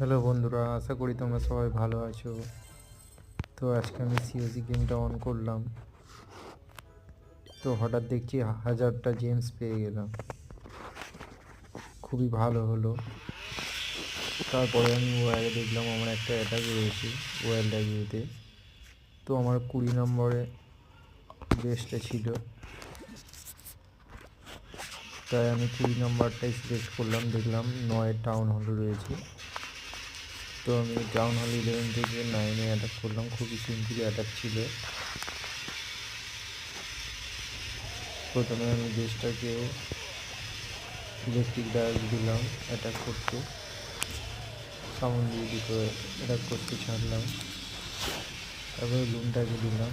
Hello বন্ধুরা, আশা করি তোমরা সবাই ভালো আছো। তো আজকে আমি সিওসি গেমটা অন করলাম, তো হঠাৎ দেখছি 1000টা জেমস পেয়ে গেলাম। খুবই ভালো হলো। তারপরে আমি ওয়ারে দেখলাম আমার একটা অ্যাটাক রয়েছে ওয়াইল্ড অ্যাগ্রিতে। তো আমার 20 নম্বরে বেস্টে ছিল, তাই আমি 20 নম্বরটাই সিলেক্ট করলাম। দেখলাম 9 টাউন হল রয়েছে, তো আমি টাউন হল 11 থেকে 9-এ অ্যাটাক করলাম। খুবই সিম্পল অ্যাটাক ছিল। প্রথমে আমি বেস্টটাকে ইলেকট্রিক ডায়াল দিলাম অ্যাটাক করতে, সামন দিয়ে দুটো অ্যাটাক করতে ছাড়লাম। তারপরে লুমটাকে দিলাম।